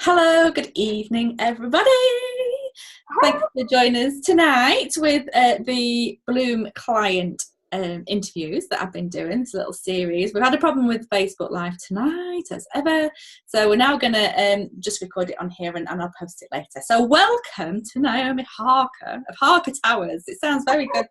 Hello, good evening, everybody. Thanks for joining us tonight with the Bloom client interviews that I've been doing, this little series. We've had a problem with Facebook Live tonight, as ever, so we're now going to just record it on here and I'll post it later. So welcome to Naomi Harker of Harker Towers. It sounds very good.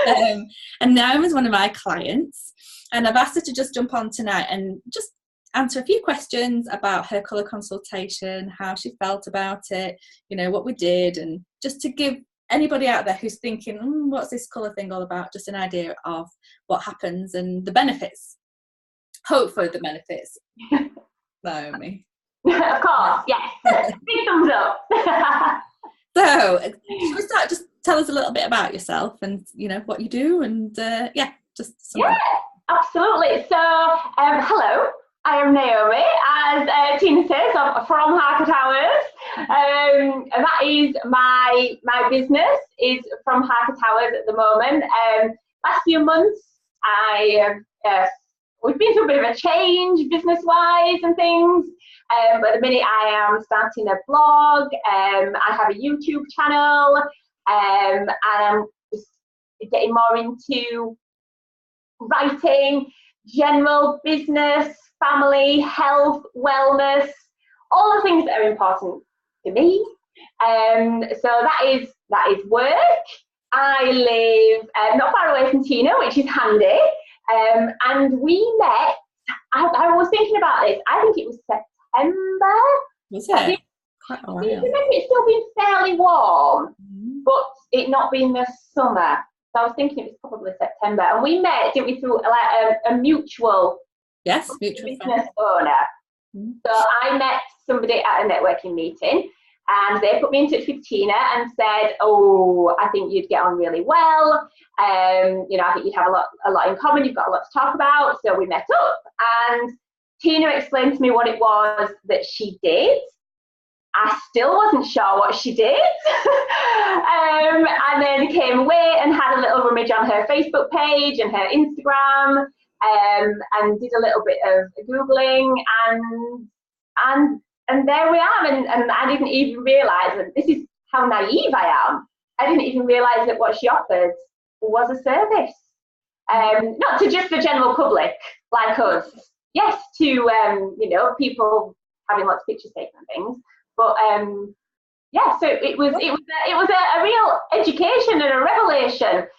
And Naomi's one of my clients, and I've asked her to just jump on tonight and just answer a few questions about her colour consultation, how she felt about it, you know, what we did, and just to give anybody out there who's thinking, what's this colour thing all about, just an idea of what happens and the benefits. Hopefully the benefits. Naomi. Of course, yes. Big thumbs up. So, should we start? Just tell us a little bit about yourself and, you know, what you do, and just yeah, absolutely. So, hello. I am Naomi, as Tina says, I'm from Harker Towers. That is my business is from Harker Towers at the moment. Last few months, we've been through a bit of a change business-wise and things. But at the minute, I am starting a blog. I have a YouTube channel, and I'm just getting more into writing, general business, family, health, wellness, all the things that are important to me. So that is work. I live not far away from Tina, which is handy. And we met, I was thinking about this, I think it was September. Was it? Quite a while. I remember it's still been fairly warm, but it not being the summer. So I was thinking it was probably September. And we met, didn't we, through like a mutual mutual business owner. So I met somebody at a networking meeting, and they put me in touch with Tina and said, "Oh, I think you'd get on really well. You know, I think you'd have a lot in common. You've got a lot to talk about." So we met up, and Tina explained to me what it was that she did. I still wasn't sure what she did. And then came away and had a little rummage on her Facebook page and her Instagram. And did a little bit of Googling, and there we are. And I didn't even realise, and this is how naive I am, I didn't even realise that what she offered was a service. Not to just the general public like us. Yes, to you know, people having lots of pictures taken and things. But yeah, so it was a real education and a revelation.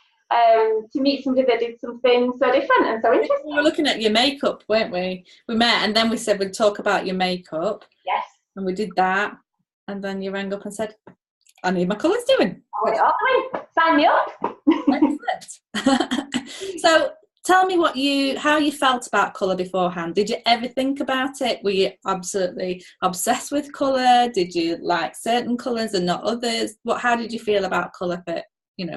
To meet somebody that did something so different and so interesting. We were looking at your makeup, weren't we? We met and then we said we'd talk about your makeup. Yes. And we did that. And then you rang up and said, I need my colours doing. Sign me up. Excellent. So tell me how you felt about colour beforehand. Did you ever think about it? Were you absolutely obsessed with colour? Did you like certain colours and not others? How did you feel about colour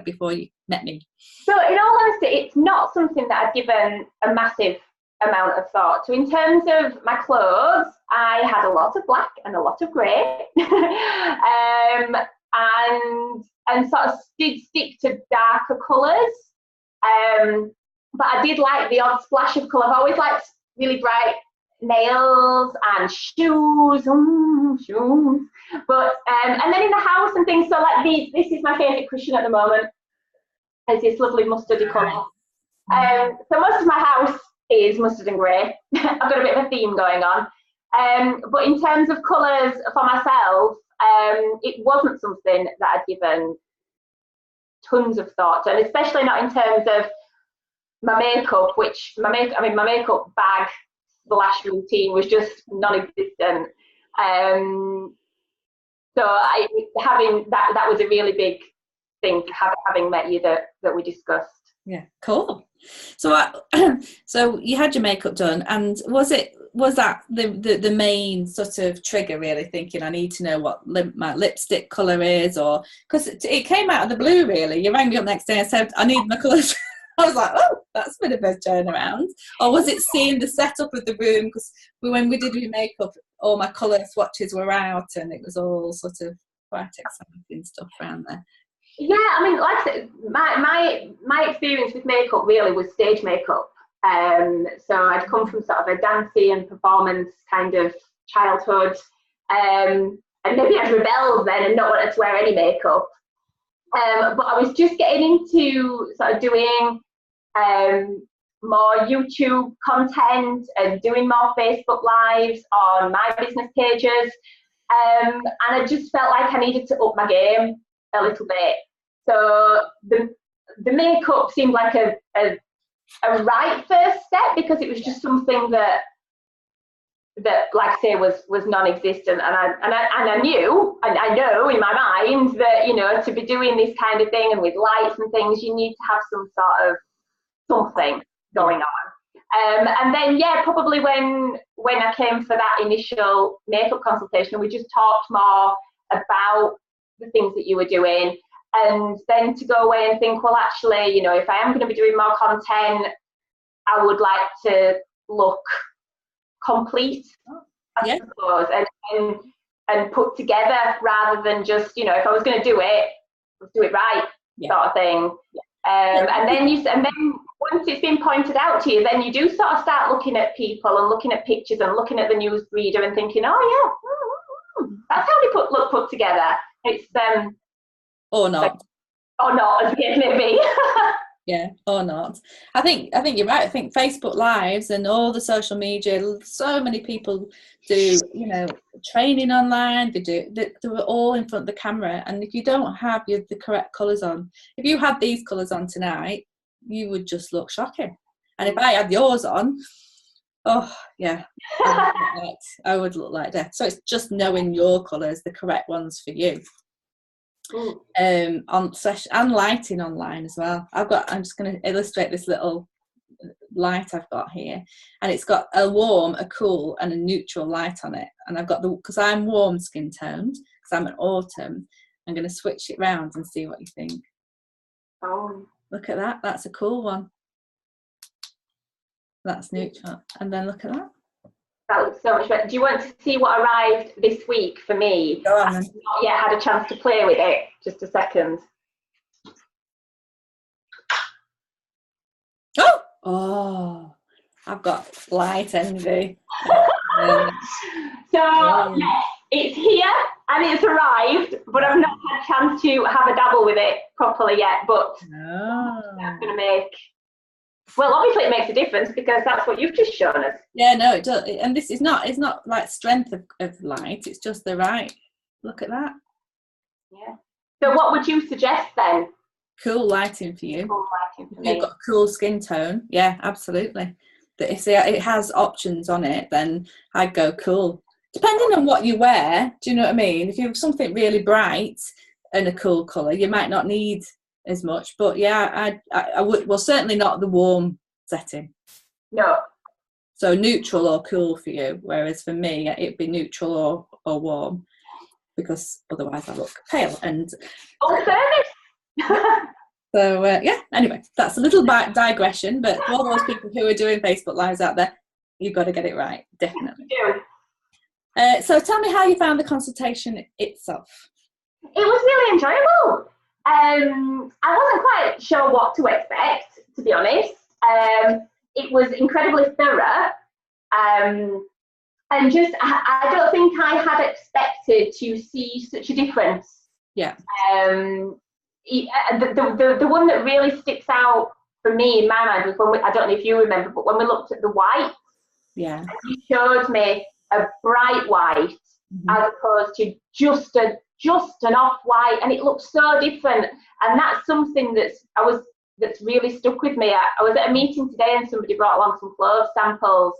before you met me? So in all honesty, it's not something that I've given a massive amount of thought to. In terms of my clothes, I had a lot of black and a lot of grey. And sort of did stick to darker colours. But I did like the odd splash of colour. I've always liked really bright nails and shoes. Shoes. But and then in the house and things, so like this is my favourite cushion at the moment. It's this lovely mustardy colour. So most of my house is mustard and grey. I've got a bit of a theme going on. But in terms of colours for myself, it wasn't something that I'd given tons of thought to, and especially not in terms of my makeup, my makeup bag / routine was just non-existent. So having that was a really big thing, having met you that we discussed. Yeah, cool. So so you had your makeup done, and was that the main sort of trigger, really, thinking I need to know what my lipstick colour is, or because it came out of the blue, really? You rang me up next day and said I need my colours. I was like, oh, that's a bit of a turnaround. Or was it seeing the setup of the room? Because when we did your makeup, all my colour swatches were out, and it was all sort of quite exciting stuff around there. Yeah, I mean, like I said, my experience with makeup really was stage makeup. So I'd come from sort of a dancey and performance kind of childhood, and maybe I'd rebelled then and not wanted to wear any makeup. But I was just getting into sort of doing more YouTube content and doing more Facebook Lives on my business pages. And I just felt like I needed to up my game a little bit. So the makeup seemed like a right first step, because it was just something that like I say was non-existent, and I knew, and I know in my mind that, you know, to be doing this kind of thing and with lights and things, you need to have some sort of something going on. And then probably when I came for that initial makeup consultation, we just talked more about the things that you were doing, and then to go away and think, well, actually, you know, if I am going to be doing more content, I would like to look complete, I suppose, and put together, rather than just, you know, if I was going to do it, let's do it right, sort of thing. And then once it's been pointed out to you, then you do sort of start looking at people and looking at pictures and looking at the newsreader and thinking, oh yeah, that's how they look put together. It's or not, as the case may be. Yeah, or not. I think you're right. I think Facebook Lives and all the social media, so many people do, you know, training online. They're all in front of the camera, and if you don't have the correct colours on, if you had these colours on tonight, you would just look shocking. And if I had yours on, oh yeah, I would look like death. So it's just knowing your colours, the correct ones for you. On session and lighting online as well. I'm just going to illustrate this little light I've got here, and it's got a warm, a cool, and a neutral light on it. And I've got because I'm warm skin toned, because I'm an autumn. I'm going to switch it round and see what you think. Oh, look at that! That's a cool one. That's neutral, and then look at that. That looks so much better. Do you want to see what arrived this week for me? Go on, then. I've not yet had a chance to play with it. Just a second. Oh, I've got light envy. So it's here and it's arrived, but I've not had a chance to have a dabble with it properly yet. But that's going to make. Well, obviously it makes a difference, because that's what you've just shown us. Yeah, no, it does. And this is not, it's not like strength of light, it's just the right. Look at that. Yeah. So what would you suggest then? Cool lighting for you. Cool lighting for me. You've got a cool skin tone. Yeah, absolutely. But if it has options on it, then I'd go cool. Depending on what you wear, do you know what I mean? If you have something really bright and a cool colour, you might not need as much, but yeah, I would. Well, certainly not the warm setting. No. So neutral or cool for you, whereas for me it'd be neutral or warm, because otherwise I look pale and. Oh, fairness. So yeah. Anyway, that's a little digression, but for all those people who are doing Facebook Lives out there, you've got to get it right, definitely. So tell me how you found the consultation itself. It was really enjoyable. I wasn't quite sure what to expect, to be honest. It was incredibly thorough, and just I don't think I had expected to see such a difference. Yeah. The one that really sticks out for me in my mind was when I don't know if you remember, but when we looked at the white. Yeah. You showed me a bright white as opposed to just an off-white, and it looks so different. And that's something that's really stuck with me. I was at a meeting today and somebody brought along some clothes samples,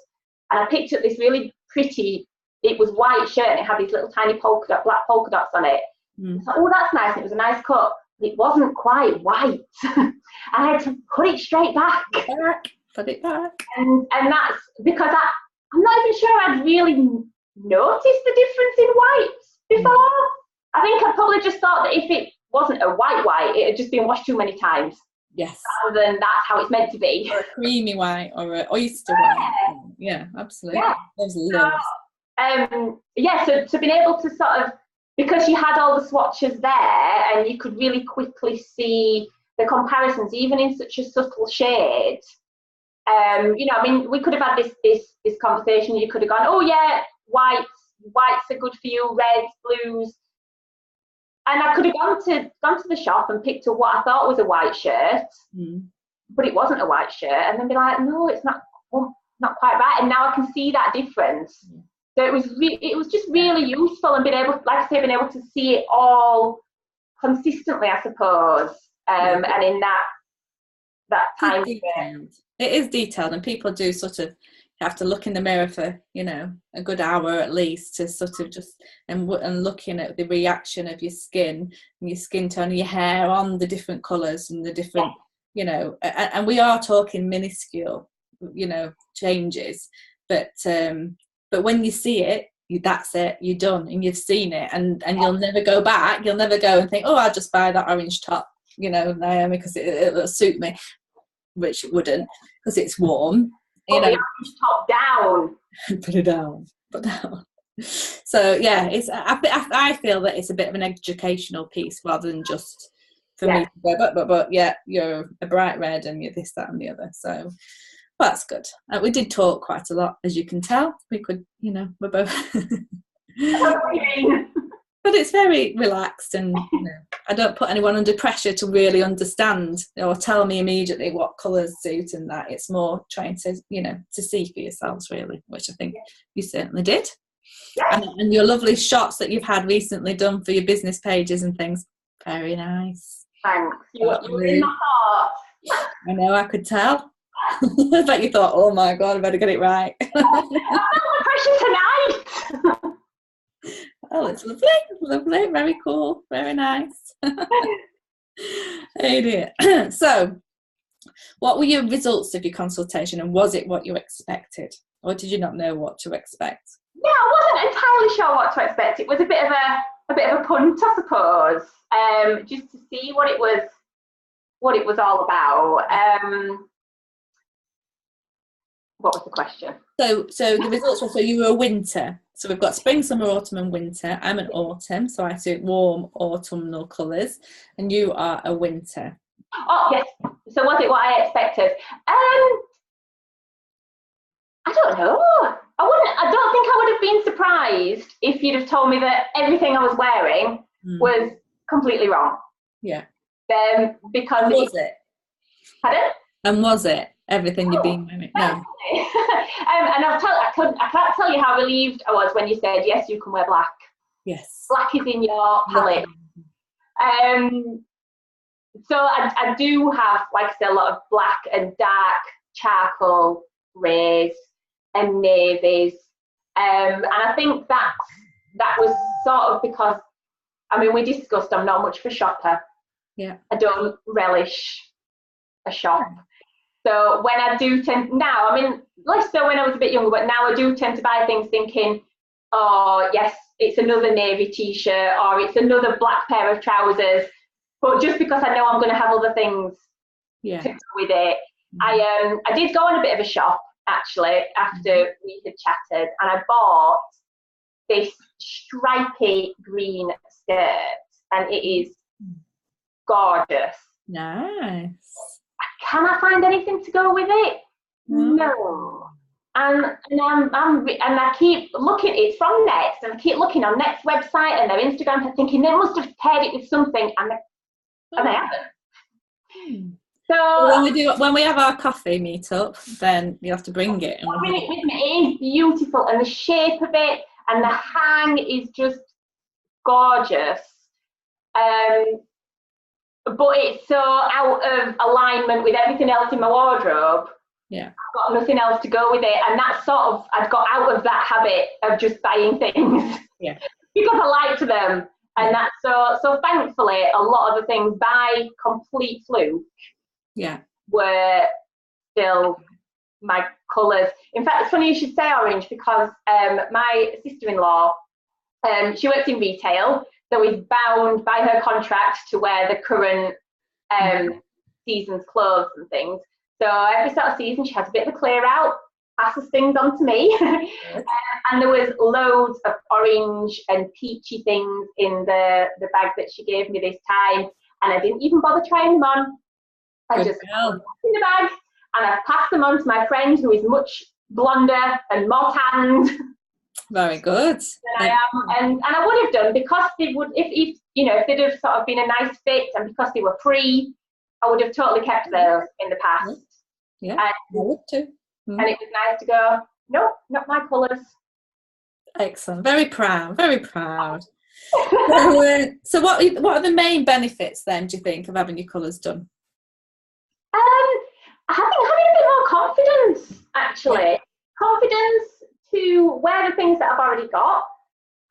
and I picked up this really pretty, it was white shirt and it had these little tiny black polka dots on it. I thought, oh, that's nice, and it was a nice cut. It wasn't quite white. I had to put it straight back. Put it back. And that's because I'm not even sure I'd really noticed the difference in whites before. I think I probably just thought that if it wasn't a white, it had just been washed too many times. Yes. Rather than that's how it's meant to be. Or a creamy white or an oyster white. Yeah, absolutely. Yeah. There's loads. So being able to sort of, because you had all the swatches there and you could really quickly see the comparisons, even in such a subtle shade, You know, I mean, we could have had this conversation. You could have gone, oh yeah, whites are good for you, reds, blues. And I could have gone to the shop and picked up what I thought was a white shirt, but it wasn't a white shirt, and then be like, no, it's not quite right. And now I can see that difference. So it was just really useful, and being able, like I say, being able to see it all consistently, I suppose, and in that time frame. It is detailed, and people do sort of have to look in the mirror for, you know, a good hour at least to sort of just and looking at the reaction of your skin and your skin tone and your hair on the different colours and the different, you know, and we are talking minuscule, you know, changes, but when you see it, that's it, you're done, and you've seen it, and you'll never go back. You'll never go and think, oh, I'll just buy that orange top, you know, Naomi, because it'll suit me, which it wouldn't, because it's warm. You know, the orange top down. Put it down. So yeah, it's. I feel that it's a bit of an educational piece rather than just for me to go, but yeah, you're a bright red and you're this, that, and the other. So well, that's good. We did talk quite a lot, as you can tell. We could, you know, we're both. But it's very relaxed, and you know, I don't put anyone under pressure to really understand or tell me immediately what colours suit and that. It's more trying to, you know, to see for yourselves really, which I think you certainly did. And your lovely shots that you've had recently done for your business pages and things, very nice. Thanks. You were in my heart. I know, I could tell. I bet you thought, oh my God, I better get it right. I felt the pressure tonight. Oh, it's lovely, very cool, very nice. Hey dear. So, what were your results of your consultation, and was it what you expected, or did you not know what to expect? Yeah, I wasn't entirely sure what to expect. It was a bit of a punt, I suppose, just to see what it was all about. What was the question? So the results were, so you were a winter. So we've got spring, summer, autumn and winter. I'm an autumn, so I suit warm autumnal colours, and you are a winter. Oh, yes. So was it what I expected? I don't know. I don't think I would have been surprised if you'd have told me that everything I was wearing was completely wrong. Yeah. Because and was it? Pardon? And was it everything you've been wearing? No. And I can't tell you how relieved I was when you said, yes, you can wear black. Yes. Black is in your palette. So I do have, like I said, a lot of black and dark charcoal greys and navies. And I think that was sort of because, I mean, we discussed I'm not much of a shopper. Yeah. I don't relish a shop. So when I do tend now, I mean, less so when I was a bit younger, but now I do tend to buy things thinking, oh yes, it's another navy t-shirt or it's another black pair of trousers. But just because I know I'm going to have other things to go with it, I did go on a bit of a shop actually after we had chatted, and I bought this stripy green skirt, and it is gorgeous. Nice. Can I find anything to go with it? No. And I keep looking. It's from Next, and I keep looking on Next website and their Instagram, and thinking they must have paired it with something, and they haven't. So when we have our coffee meetup, then you have to bring it. I'll bring it with me. It is beautiful, and the shape of it and the hang is just gorgeous. But it's so out of alignment with everything else in my wardrobe. Yeah. I've got nothing else to go with it. And that's sort of, I've got out of that habit of just buying things. Yeah. Because I liked them. And that's so thankfully a lot of the things by complete fluke were still my colours. In fact, it's funny you should say orange, because my sister-in-law, she works in retail, so is bound by her contract to wear the current season's clothes and things. So every sort of season she has a bit of a clear out, passes things on to me. And there was loads of orange and peachy things in the bag that she gave me this time, and I didn't even bother trying them on. I just put them in the bag and I've passed them on to my friend who is much blonder and more tanned Very good. than I am, and I would have done, because they would, if you know, if they'd have sort of been a nice fit, and because they were free, I would have totally kept those in the past. Yeah, I would too. And it was nice to go, no, not my colours. Excellent. Very proud. Very proud. So what are the main benefits then, do you think, of having your colours done? Having a bit more confidence, actually. Confidence to wear the things that I've already got.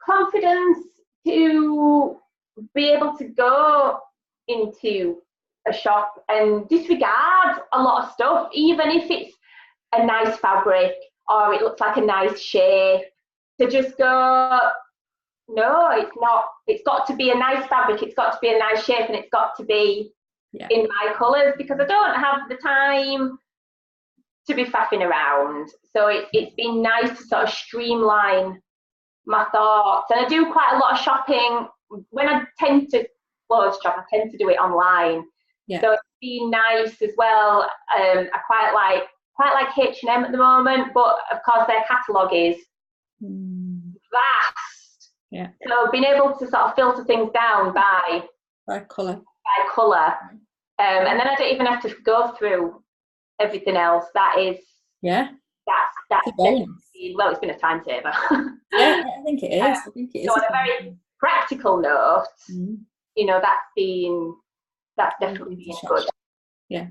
Confidence to be able to go into a shop and disregard a lot of stuff, even if it's a nice fabric or it looks like a nice shape. To just go, no, it's not. It's got to be a nice fabric, it's got to be a nice shape, and it's got to be in my colours, because I don't have the time to be faffing around. So it's been nice to sort of streamline my thoughts. And I do quite a lot of shopping. When I tend to clothes shop, I tend to do it online. So it's been nice as well. I quite like H&M at the moment, but of course their catalogue is vast. So being able to sort of filter things down by colour. And then I don't even have to go through everything else. That is, that's well, it's been a time saver. I think it is. So on a very practical note, you know, that's definitely been good. Yeah.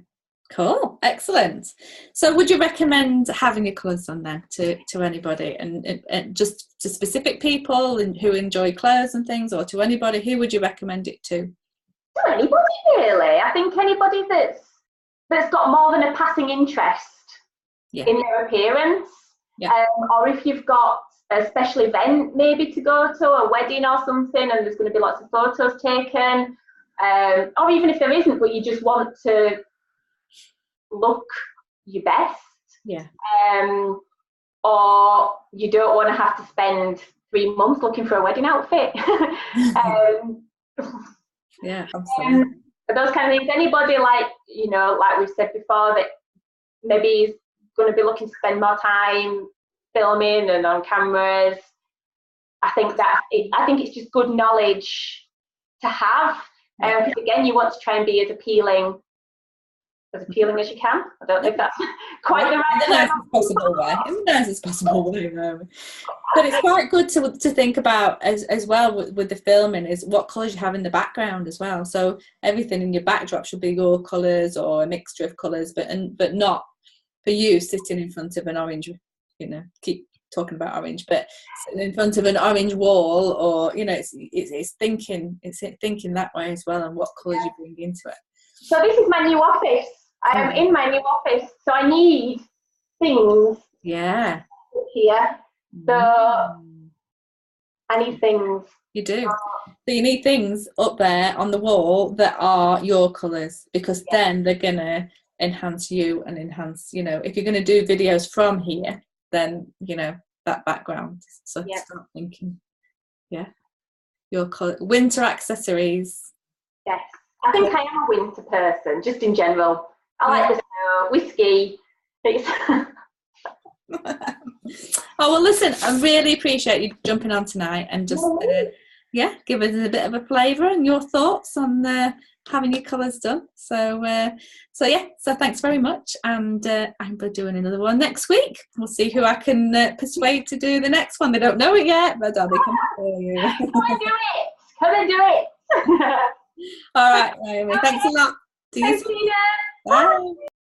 Cool. Excellent. So would you recommend having your colours done then to anybody, and just to specific people who enjoy clothes and things, or to anybody? Who would you recommend it to? To anybody, really. I think anybody that's got more than a passing interest in their appearance, or if you've got a special event maybe to go to, a wedding or something, and there's going to be lots of photos taken, or even if there isn't, but you just want to look your best, or you don't want to have to spend 3 months looking for a wedding outfit. Absolutely. Those kind of things. Anybody, like, you know, like we've said before, that maybe is going to be looking to spend more time filming and on cameras, I think it's just good knowledge to have. Because again, you want to try and be as appealing as you can. I don't think that's quite the right way. In the nicest possible way. But it's quite good to think about as well with the filming, is what colours you have in the background as well. So everything in your backdrop should be your colours or a mixture of colours, but not for you sitting in front of an orange, you know, keep talking about orange, but in front of an orange wall, or, you know, it's thinking that way as well, and what colours you bring into it. So this is my new office. I am in my new office, so I need things here. So I need things. You do. So you need things up there on the wall that are your colours, because then they're going to enhance you and enhance, you know, if you're going to do videos from here, then, you know, that background. So start thinking, your colour. Winter accessories. Yes. I think I am a winter person, just in general. I like the snow, whiskey. Oh, well, listen, I really appreciate you jumping on tonight and just give us a bit of a flavour and your thoughts on having your colours done. So thanks very much, and I'm doing another one next week. We'll see who I can persuade to do the next one. They don't know it yet, but I'll be coming for you. Come and do it. All right, Naomi, thanks a lot. Thanks, Tina. Bye.